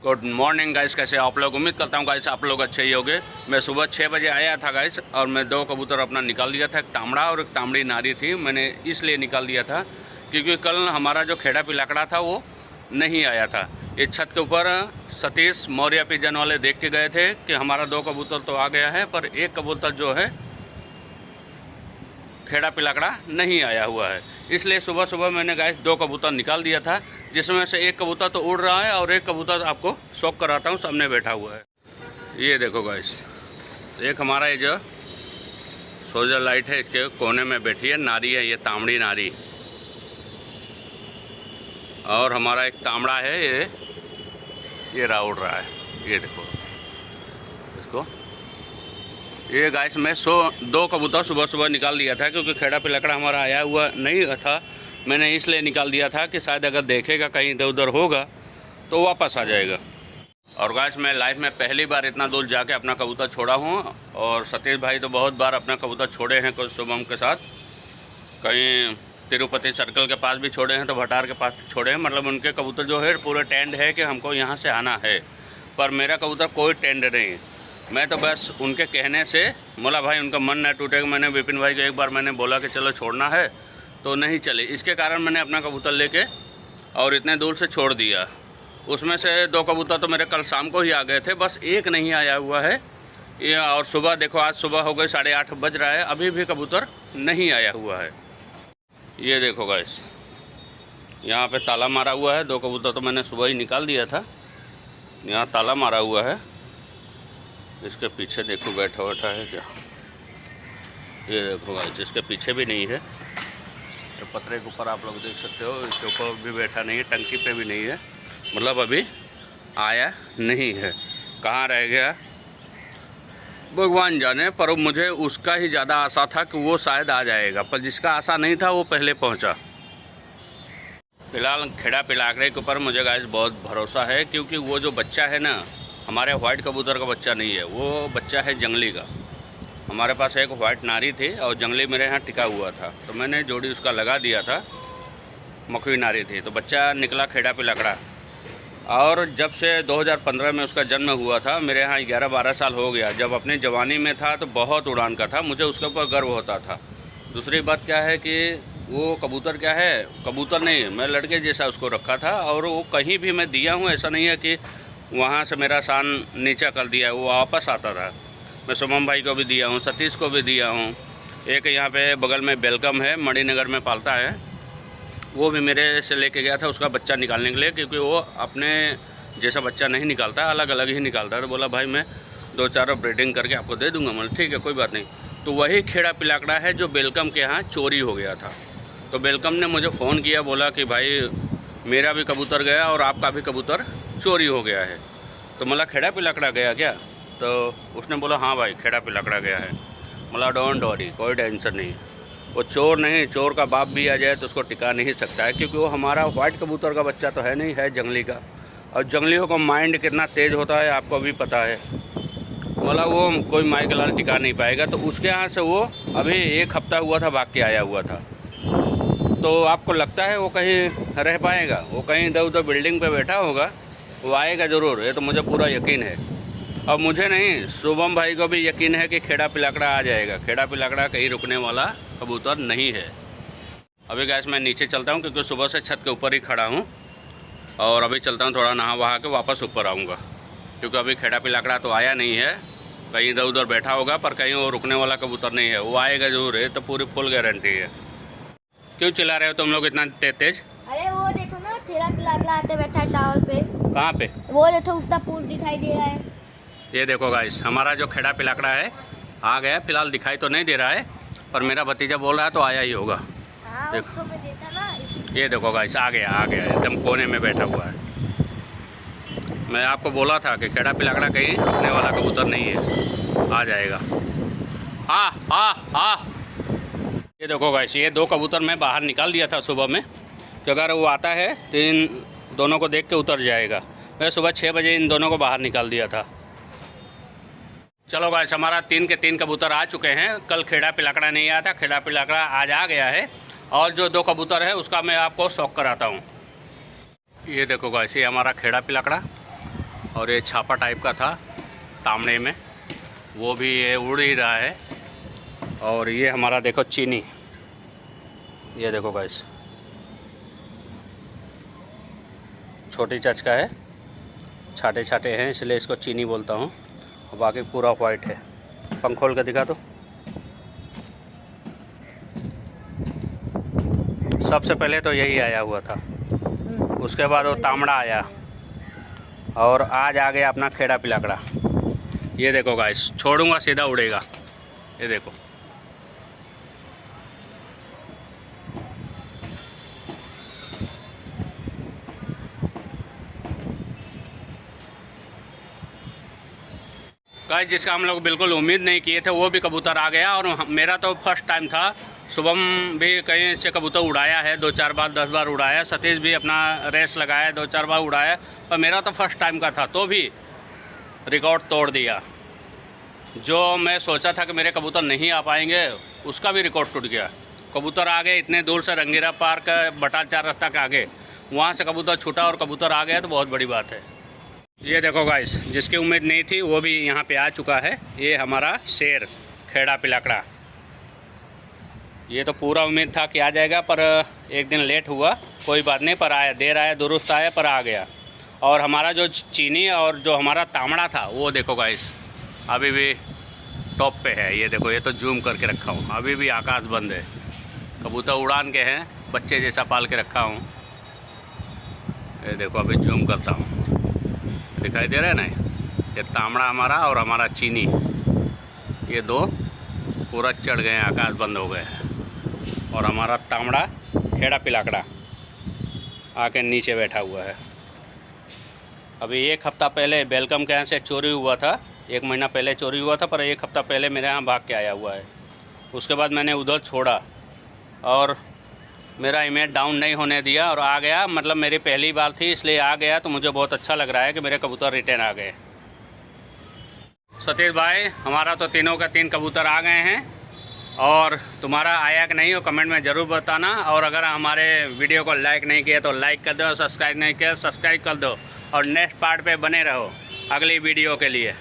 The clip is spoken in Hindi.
गुड मॉर्निंग गाइस, कैसे आप लोग? उम्मीद करता हूँ गाइस आप लोग अच्छे ही होंगे। मैं सुबह 6 बजे आया था गाइस, और मैं 2 कबूतर अपना निकाल दिया था। एक तांबड़ा और एक तांबड़ी नारी थी। मैंने इसलिए निकाल दिया था क्योंकि कल हमारा जो खेड़ा पिलाकड़ा था वो नहीं आया था। ये छत के ऊपर सतीश मौर्य पिजन वाले देख के गए थे कि हमारा 2 कबूतर तो आ गया है, पर एक कबूतर जो है खेड़ा पिलाकड़ा नहीं आया हुआ है। इसलिए सुबह सुबह मैंने गाइस 2 कबूतर निकाल दिया था, जिसमें से एक कबूतर तो उड़ रहा है और एक कबूतर आपको शौक कराता हूँ, सामने बैठा हुआ है। ये देखो गाइस, एक हमारा ये जो सोलर लाइट है इसके कोने में बैठी है नारी है, ये तांबड़ी नारी। और हमारा एक तांबड़ा है, ये उड़ रहा है। ये देखो इसको। ये गाइस मैं 2 कबूतर सुबह सुबह निकाल दिया था क्योंकि खेड़ा पिलकड़ा हमारा आया हुआ नहीं था। मैंने इसलिए निकाल दिया था कि शायद अगर देखेगा कहीं इधर उधर होगा तो वापस आ जाएगा। और गाइस मैं लाइफ में पहली बार इतना दूर जाके अपना कबूतर छोड़ा हूँ, और सतीश भाई तो बहुत बार अपना कबूतर छोड़े हैं कुछ शुभम के साथ। कहीं तिरुपति सर्कल के पास भी छोड़े हैं, तो भटार के पास छोड़े हैं। मतलब उनके कबूतर जो है पूरे टेंड है कि हमको यहाँ से आना है, पर मेरा कबूतर कोई टेंड नहीं। मैं तो बस उनके कहने से, मोला भाई उनका मन न टूटेगा। मैंने विपिन भाई को एक बार मैंने बोला कि चलो छोड़ना है, तो नहीं चले। इसके कारण मैंने अपना कबूतर लेके और इतने दूर से छोड़ दिया। उसमें से 2 कबूतर तो मेरे कल शाम को ही आ गए थे, बस एक नहीं आया हुआ है ये। और सुबह देखो, आज सुबह हो गई 8:30 बज रहा है, अभी भी कबूतर नहीं आया हुआ है। ये देखो गाइस, यहाँ पे ताला मारा हुआ है। 2 कबूतर तो मैंने सुबह ही निकाल दिया था। यहाँ ताला मारा हुआ है। इसके पीछे देखो बैठा है क्या। ये देखो गाइस, इसके पीछे भी नहीं है। तो पतरे के ऊपर आप लोग देख सकते हो, इसके ऊपर भी बैठा नहीं है, टंकी पे भी नहीं है। मतलब अभी आया नहीं है। कहाँ रह गया भगवान जाने। पर मुझे उसका ही ज़्यादा आशा था कि वो शायद आ जाएगा, पर जिसका आशा नहीं था वो पहले पहुंचा। फिलहाल खेड़ा पिलाकड़े के ऊपर मुझे गाइस बहुत भरोसा है, क्योंकि वो जो बच्चा है ना, हमारे वाइट कबूतर का बच्चा नहीं है, वो बच्चा है जंगली का। हमारे पास एक वाइट नारी थी और जंगली मेरे यहाँ टिका हुआ था, तो मैंने जोड़ी उसका लगा दिया था। मखवी नारी थी, तो बच्चा निकला खेड़ा पिलाकड़ा। और जब से 2015 में उसका जन्म हुआ था, मेरे यहाँ 11-12 साल हो गया। जब अपनी जवानी में था तो बहुत उड़ान का था, मुझे उसके ऊपर गर्व होता था। दूसरी बात क्या है कि वो कबूतर क्या है, कबूतर नहीं, मैं लड़के जैसा उसको रखा था। और वो कहीं भी मैं दिया हूँ, ऐसा नहीं है कि वहाँ से मेरा शान नीचा कर दिया है, वो वापस आता था। मैं शुभम भाई को भी दिया हूँ, सतीश को भी दिया हूँ। एक यहाँ पे बगल में वेलकम है, मणिनगर में पालता है, वो भी मेरे से लेके गया था उसका बच्चा निकालने के लिए, क्योंकि वो अपने जैसा बच्चा नहीं निकालता, अलग अलग ही निकालता है। तो बोला भाई मैं 2-4 ब्रीडिंग करके आपको दे दूँगा। मतलब ठीक है, कोई बात नहीं। तो वही खेड़ा पिलाकड़ा है जो वेलकम के यहाँ चोरी हो गया था। तो वेलकम ने मुझे फ़ोन किया, बोला कि भाई मेरा भी कबूतर गया और आपका भी कबूतर चोरी हो गया है। तो मतलब खेड़ा पिलाकड़ा गया क्या? तो उसने बोला हाँ भाई खेड़ा पिलाकड़ा गया है। मतलब डोंट वरी, कोई टेंशन नहीं। वो चोर नहीं, चोर का बाप भी आ जाए तो उसको टिका नहीं सकता है, क्योंकि वो हमारा वाइट कबूतर का बच्चा तो है नहीं, है जंगली का। और जंगलियों का माइंड कितना तेज़ होता है आपको भी पता है। मतलब वो कोई माई के लाल टिका नहीं पाएगा। तो उसके यहाँ से वो अभी 1 हफ्ता हुआ था भाग के आया हुआ था। तो आपको लगता है वो कहीं रह पाएगा? वो कहीं इधर उधर बिल्डिंग पे बैठा होगा, वो आएगा ज़रूर, ये तो मुझे पूरा यकीन है। और मुझे नहीं, शुभम भाई को भी यकीन है कि खेड़ा पिलाकड़ा आ जाएगा। खेड़ा पिलाकड़ा कहीं रुकने वाला कबूतर नहीं है। अभी गैस मैं नीचे चलता हूँ, क्योंकि सुबह से छत के ऊपर ही खड़ा हूँ। और अभी चलता हूँ, थोड़ा नहा वहा के वापस ऊपर आऊँगा, क्योंकि अभी खेड़ा पिलाकड़ा तो आया नहीं है। कहीं इधर उधर बैठा होगा, पर कहीं वो रुकने वाला कबूतर नहीं है। वो आएगा ज़रूर, है तो पूरी फुल गारंटी है। क्यों चिल्ला रहे हो तुम लोग इतना तेज? अरे वो देखो ना, खेड़ा पिलाकड़ा आते बैठा है टावर पे। कहाँ पे? वो देखो उसका पूल दिखाई दे रहा है। ये देखो गाइस, हमारा जो खेड़ा पिलाकड़ा है आ गया। फिलहाल दिखाई तो नहीं दे रहा है, पर मेरा भतीजा बोल रहा है तो आया ही होगा। हाँ, देखो मैं देता ना, ये देखो गाइस, आ गया एकदम कोने में बैठा हुआ है। मैं आपको बोला था कि खेड़ा पिलाकड़ा कहीं रुकने वाला कबूतर नहीं है, आ जाएगा। हाँ हाँ हाँ, ये देखो गाइस, ये 2 कबूतर मैं बाहर निकाल दिया था सुबह में, कि अगर वो आता है तो इन दोनों को देख के उतर जाएगा। मैं सुबह 6 बजे इन दोनों को बाहर निकाल दिया था। चलो गाइस, हमारा 3 के 3 कबूतर आ चुके हैं। कल खेड़ा पिलाकड़ा नहीं आया था, खेड़ा पिलाकड़ा आज आ गया है। और जो 2 कबूतर है उसका मैं आपको शौक कराता हूँ। ये देखो गाइस, ये हमारा खेड़ा पिलाकड़ा और ये छापा टाइप का था तांबड़े में, वो भी ये उड़ ही रहा है। और ये हमारा देखो चीनी, ये देखो गाइस, छोटी चच का है, छाटे छाटे हैं इसलिए इसको चीनी बोलता हूँ। और बाकी पूरा वाइट है। पंख खोल के दिखा दो। सबसे पहले तो यही आया हुआ था, उसके बाद वो तांबड़ा आया, और आज आ गया अपना खेड़ा पिलाकड़ा। ये देखो गाइस, छोड़ूंगा सीधा उड़ेगा, ये देखो। गाइस जिसका हम लोग बिल्कुल उम्मीद नहीं किए थे वो भी कबूतर आ गया। और मेरा तो फर्स्ट टाइम था। शुभम भी कहीं से कबूतर उड़ाया है, 2-4 बार 10 बार उड़ाया। सतीश भी अपना रेस लगाया, 2-4 बार उड़ाया, पर मेरा तो फर्स्ट टाइम का था, तो भी रिकॉर्ड तोड़ दिया। जो मैं सोचा था कि मेरे कबूतर नहीं आ पाएंगे, उसका भी रिकॉर्ड टूट गया। कबूतर आ गए इतने दूर से, रंगीरा पार्क बटाचार तक आगे, वहाँ से कबूतर छूटा और कबूतर आ गया, तो बहुत बड़ी बात है। ये देखो गाइस, जिसकी उम्मीद नहीं थी वो भी यहाँ पे आ चुका है। ये हमारा शेर खेड़ा पिलाकड़ा। ये तो पूरा उम्मीद था कि आ जाएगा, पर एक दिन लेट हुआ, कोई बात नहीं, पर आया, देर आया दुरुस्त आया, पर आ गया। और हमारा जो चीनी और जो हमारा तांबड़ा था वो देखो गाइस, अभी भी टॉप पे है। ये देखो, ये तो जूम करके रखा हूँ, अभी भी आकाश बंद है। कबूतर उड़ान के हैं, बच्चे जैसा पाल के रखा हूँ। ये देखो, अभी जूम करता हूँ, दिखाई दे रहा है ना, ये तांबड़ा हमारा और हमारा चीनी, ये दो पूरा चढ़ गए हैं, आकाश बंद हो गए हैं। और हमारा तांबड़ा खेड़ा पिलाकड़ा आके नीचे बैठा हुआ है। अभी 1 हफ़्ता पहले वेलकम के यहाँ से चोरी हुआ था, 1 महीना पहले चोरी हुआ था, पर 1 हफ़्ता पहले मेरे यहाँ भाग के आया हुआ है। उसके बाद मैंने उधर छोड़ा और मेरा इमेज डाउन नहीं होने दिया और आ गया। मतलब मेरी पहली बार थी इसलिए आ गया, तो मुझे बहुत अच्छा लग रहा है कि मेरे कबूतर रिटर्न आ गए। सतीश भाई, हमारा तो तीनों का 3 कबूतर आ गए हैं, और तुम्हारा आया कि नहीं वो कमेंट में ज़रूर बताना। और अगर हमारे वीडियो को लाइक नहीं किया तो लाइक कर दो, सब्सक्राइब नहीं किया सब्सक्राइब कर दो, और नेक्स्ट पार्ट पे बने रहो अगली वीडियो के लिए।